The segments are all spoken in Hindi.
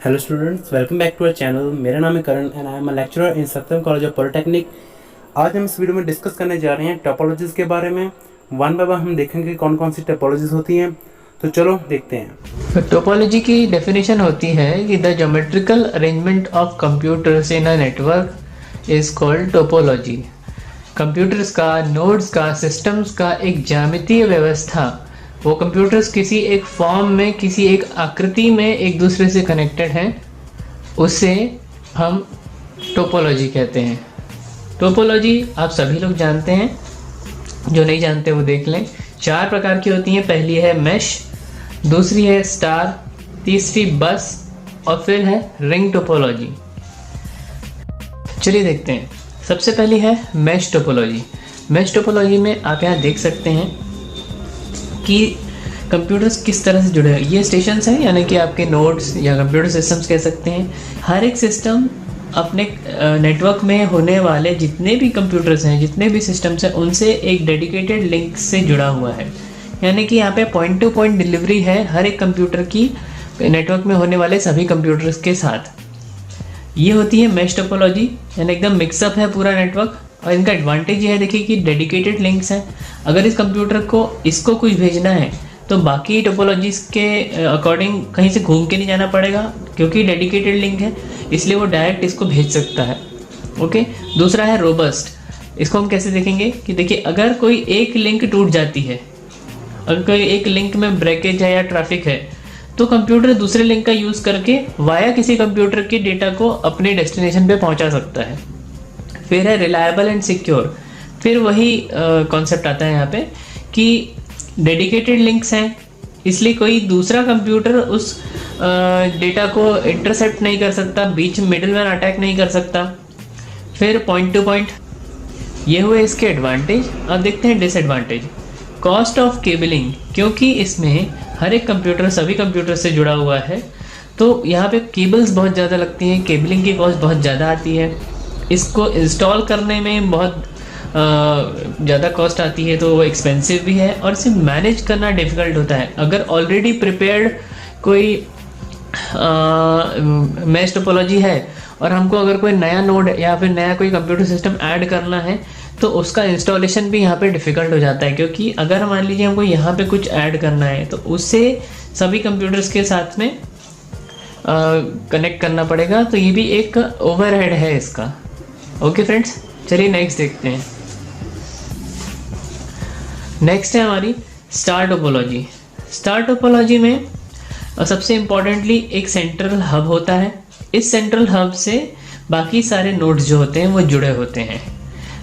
Hello students, welcome back to our channel. मेरा नाम है Karan and I am a lecturer in Satyam college of polytechnic. आज हम इस वीडियो में डिस्कस करने जा रहे हैं टोपोलॉजीज़ के बारे में। वन बाय वन हम देखेंगे कौन कौन सी टोपोलॉजीज़ होती हैं। तो चलो देखते हैं। टोपोलॉजी की डेफिनेशन होती है कि the geometrical arrangement of computers in a network is called topology. Computers का, नोड्स का, सिस्टम्स का एक ज्यामितीय व्यवस्था, वो कंप्यूटर्स किसी एक फॉर्म में, किसी एक आकृति में एक दूसरे से कनेक्टेड हैं, उसे हम टोपोलॉजी कहते हैं। टोपोलॉजी आप सभी लोग जानते हैं, जो नहीं जानते वो देख लें। 4 प्रकार की होती हैं। पहली है मैश, दूसरी है स्टार, तीसरी बस और फिर है रिंग टोपोलॉजी। चलिए देखते हैं। सबसे पहली है मैश टोपोलॉजी। मैश टोपोलॉजी में आप यहाँ देख सकते हैं कि कंप्यूटर्स किस तरह से जुड़े हैं। ये स्टेशंस हैं, यानी कि आपके नोड्स या कंप्यूटर सिस्टम्स कह सकते हैं। हर एक सिस्टम अपने नेटवर्क में होने वाले जितने भी कंप्यूटर्स हैं, जितने भी सिस्टम्स हैं, उनसे एक डेडिकेटेड लिंक से जुड़ा हुआ है। यानी कि यहाँ पे पॉइंट टू पॉइंट डिलीवरी है हर एक कंप्यूटर की नेटवर्क में होने वाले सभी कंप्यूटर्स के साथ। ये होती है मैश टोपोलॉजी, यानी एकदम मिक्सअप है पूरा नेटवर्क। और इनका एडवांटेज ये है, देखिए कि डेडिकेटेड लिंक्स हैं। अगर इस कंप्यूटर को इसको कुछ भेजना है तो बाकी टोपोलॉजीज के अकॉर्डिंग कहीं से घूम के नहीं जाना पड़ेगा, क्योंकि डेडिकेटेड लिंक है, इसलिए वो डायरेक्ट इसको भेज सकता है। ओके। दूसरा है रोबस्ट। इसको हम कैसे देखेंगे कि देखिए, अगर कोई एक लिंक टूट जाती है, अगर कोई एक लिंक में ब्रेकेज है या ट्रैफिक है, तो कंप्यूटर दूसरे लिंक का यूज़ करके वाया किसी कंप्यूटर के डेटा को अपने डेस्टिनेशन पे पहुंचा सकता है। फिर है रिलायबल एंड सिक्योर। फिर वही कॉन्सेप्ट आता है यहाँ पे कि डेडिकेटेड लिंक्स हैं, इसलिए कोई दूसरा कंप्यूटर उस डेटा को इंटरसेप्ट नहीं कर सकता, बीच में मिडलमैन अटैक नहीं कर सकता। फिर पॉइंट टू पॉइंट। ये हुए इसके एडवांटेज। अब देखते हैं डिसएडवांटेज। कॉस्ट ऑफ केबलिंग, क्योंकि इसमें हर एक कंप्यूटर सभी कंप्यूटर से जुड़ा हुआ है, तो यहाँ पे केबल्स बहुत ज़्यादा लगती हैं, केबलिंग की कॉस्ट बहुत ज़्यादा आती है। इसको इंस्टॉल करने में बहुत ज़्यादा कॉस्ट आती है, तो वो एक्सपेंसिव भी है और इसे मैनेज करना डिफ़िकल्ट होता है। अगर ऑलरेडी प्रिपेयर्ड कोई मैश टोपोलॉजी है और हमको अगर कोई नया नोड या फिर नया कोई कंप्यूटर सिस्टम ऐड करना है, तो उसका इंस्टॉलेशन भी यहाँ पे डिफ़िकल्ट हो जाता है। क्योंकि अगर मान लीजिए हमको यहाँ पे कुछ ऐड करना है, तो उससे सभी कंप्यूटर्स के साथ में कनेक्ट करना पड़ेगा, तो ये भी एक ओवरहेड है इसका। ओके फ्रेंड्स, चलिए नेक्स्ट देखते हैं। नेक्स्ट है हमारी स्टार टोपोलॉजी। स्टार टोपोलॉजी में सबसे इम्पोर्टेंटली एक सेंट्रल हब होता है। इस सेंट्रल हब से बाकी सारे नोड्स जो होते हैं वो जुड़े होते हैं।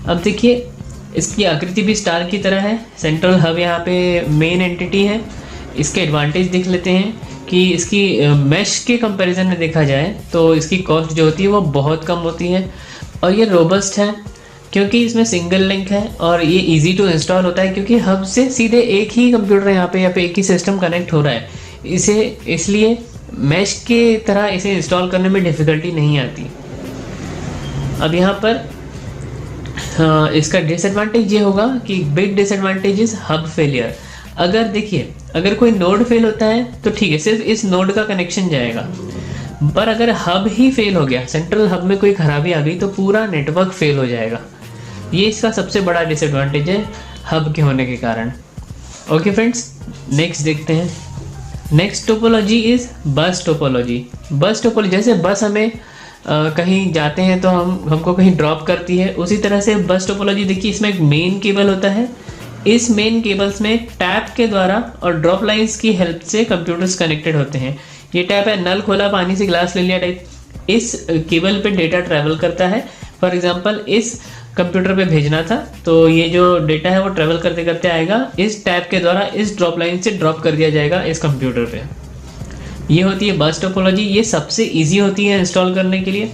अब देखिए, इसकी आकृति भी स्टार की तरह है। सेंट्रल हब यहाँ पे मेन एंटिटी है। इसके एडवांटेज देख लेते हैं कि इसकी मैश के कंपैरिजन में देखा जाए तो इसकी कॉस्ट जो होती है वो बहुत कम होती है। और ये रोबस्ट है क्योंकि इसमें सिंगल लिंक है, और ये इजी टू इंस्टॉल होता है क्योंकि हब से सीधे एक ही कंप्यूटर यहाँ पे एक ही सिस्टम कनेक्ट हो रहा है। इसलिए मैश के तरह इसे इंस्टॉल करने में डिफ़िकल्टी नहीं आती। अब यहाँ पर इसका डिसएडवांटेज ये होगा कि big disadvantage is hub failure. अगर देखिए, अगर कोई नोड फेल होता है तो ठीक है, सिर्फ इस नोड का कनेक्शन जाएगा, पर अगर हब ही फेल हो गया, सेंट्रल हब में कोई खराबी आ गई, तो पूरा नेटवर्क फेल हो जाएगा। ये इसका सबसे बड़ा डिसएडवांटेज है हब के होने के कारण। ओके फ्रेंड्स, नेक्स्ट देखते हैं। नेक्स्ट टोपोलॉजी इज बस टोपोलॉजी। बस टोपोलॉजी, जैसे बस हमें कहीं जाते हैं तो हमको कहीं ड्रॉप करती है, उसी तरह से बस टोपोलॉजी। देखिए, इसमें एक मेन केबल होता है। इस मेन केबल्स में टैप के द्वारा और ड्रॉप लाइंस की हेल्प से कंप्यूटर्स कनेक्टेड होते हैं। ये टैप है, नल खोला, पानी से गिलास ले लिया टाइप। इस केबल पे डेटा ट्रैवल करता है। फॉर एग्जांपल, इस कंप्यूटर पे भेजना था, तो ये जो डेटा है वो ट्रैवल करते करते आएगा, इस टैप के द्वारा इस ड्रॉप लाइन से ड्रॉप कर दिया जाएगा इस कंप्यूटर पे। ये होती है बस टोपोलॉजी। ये सबसे ईजी होती है इंस्टॉल करने के लिए।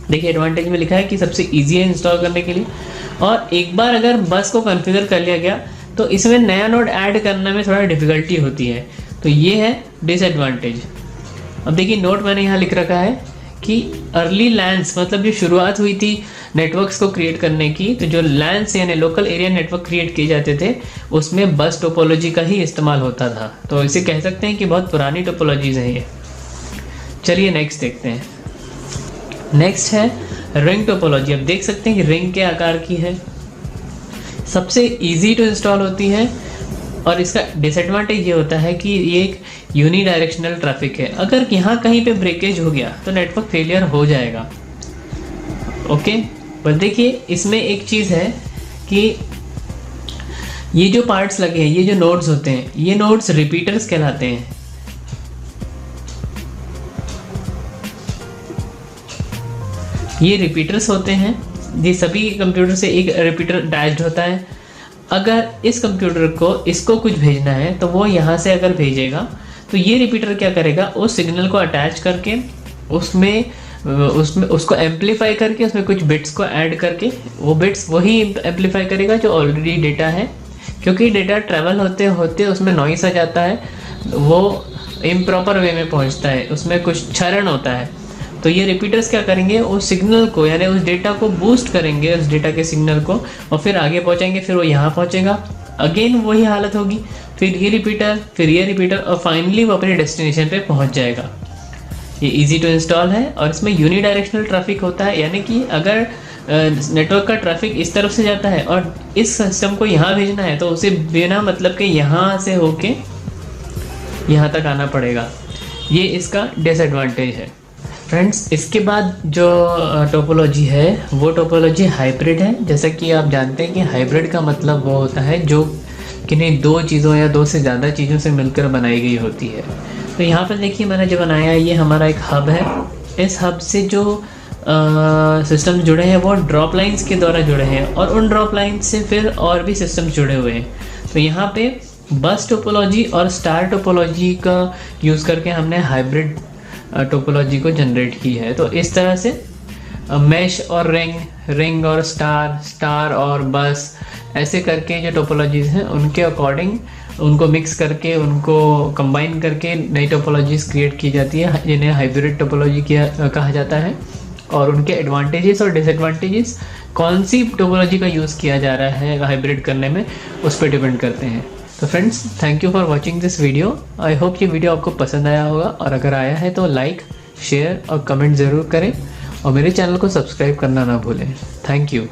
देखिए, एडवांटेज में लिखा है कि सबसे ईजी है इंस्टॉल करने के लिए, और एक बार अगर बस को कॉन्फ़िगर कर लिया गया तो इसमें नया नोड ऐड करने में थोड़ा डिफ़िकल्टी होती है। तो ये है डिसएडवांटेज। अब देखिए, नोट मैंने यहाँ लिख रखा है कि अर्ली लैंस, मतलब जो शुरुआत हुई थी नेटवर्क्स को क्रिएट करने की, तो जो लैंस यानी लोकल एरिया नेटवर्क क्रिएट किए जाते थे, उसमें बस टोपोलॉजी का ही इस्तेमाल होता था। तो इसे कह सकते हैं कि बहुत पुरानी टोपोलॉजीज है ये। चलिए नेक्स्ट देखते हैं। नेक्स्ट है रिंग टोपोलॉजी। आप देख सकते हैं कि रिंग के आकार की है, सबसे इजी टू इंस्टॉल होती है, और इसका डिसएडवांटेज ये होता है कि ये एक यूनी डायरेक्शनल ट्रैफिक है। अगर यहाँ कहीं पे ब्रेकेज हो गया तो नेटवर्क फेलियर हो जाएगा। ओके, पर देखिए इसमें एक चीज़ है कि ये जो पार्ट्स लगे हैं, ये जो नोड्स होते हैं, ये नोड्स रिपीटर्स कहलाते हैं। ये रिपीटर्स होते हैं। ये सभी कंप्यूटर से एक रिपीटर अटैच्ड होता है। अगर इस कंप्यूटर को इसको कुछ भेजना है तो वो यहाँ से अगर भेजेगा तो ये रिपीटर क्या करेगा, उस सिग्नल को अटैच करके उसमें उसको एम्पलीफाई करके उसमें कुछ बिट्स को ऐड करके वो बिट्स वही एम्पलीफाई करेगा जो ऑलरेडी डेटा है। क्योंकि डेटा ट्रैवल होते होते उसमें नॉइस आ जाता है, वो इम्प्रॉपर वे में पहुंचता है, उसमें कुछ क्षरण होता है। तो ये रिपीटर्स क्या करेंगे, उस सिग्नल को यानी उस डेटा को बूस्ट करेंगे, उस डेटा के सिग्नल को, और फिर आगे पहुंचाएंगे, फिर वो यहाँ पहुंचेगा, अगेन वही हालत होगी, फिर ये रिपीटर, फिर ये रिपीटर, और फाइनली वो अपने डेस्टिनेशन पे पहुंच जाएगा। ये इजी टू इंस्टॉल है और इसमें यूनी डायरेक्शनल ट्रैफिक होता है, यानी कि अगर नेटवर्क का ट्रैफिक इस तरफ से जाता है और इस सिस्टम को यहाँ भेजना है तो उसे बिना मतलब के यहाँ से होके यहाँ तक आना पड़ेगा। ये इसका डिसएडवांटेज है। फ्रेंड्स, इसके बाद जो टोपोलॉजी है वो टोपोलॉजी हाइब्रिड है। जैसा कि आप जानते हैं कि हाइब्रिड का मतलब वो होता है जो किन्हीं दो चीज़ों या दो से ज़्यादा चीज़ों से मिलकर बनाई गई होती है। तो यहाँ पर देखिए मैंने जो बनाया है ये हमारा एक हब है। इस हब से जो सिस्टम जुड़े हैं वो ड्रॉप लाइंस के द्वारा जुड़े हैं और उन ड्रॉप लाइंस से फिर और भी सिस्टम जुड़े हुए हैं। तो यहाँ पे बस टोपोलॉजी और स्टार टोपोलॉजी का यूज़ करके हमने हाइब्रिड टोपोलॉजी को जनरेट की है। तो इस तरह से मैश और रिंग और स्टार और बस, ऐसे करके जो टोपोलॉजीज़ हैं उनके अकॉर्डिंग उनको मिक्स करके उनको कंबाइन करके नई टोपोलॉजीज़ क्रिएट की जाती है, जिन्हें हाइब्रिड टोपोलॉजी कहा जाता है। और उनके एडवांटेजेस और डिसएडवांटेजेस, कौन सी टोपोलॉजी का यूज़ किया जा रहा है हाइब्रिड करने में, उस पर डिपेंड करते हैं। तो friends, thank you for watching this video. I hope ये वीडियो आपको पसंद आया होगा, और अगर आया है तो लाइक, शेयर और कमेंट ज़रूर करें, और मेरे चैनल को सब्सक्राइब करना ना भूलें। Thank you.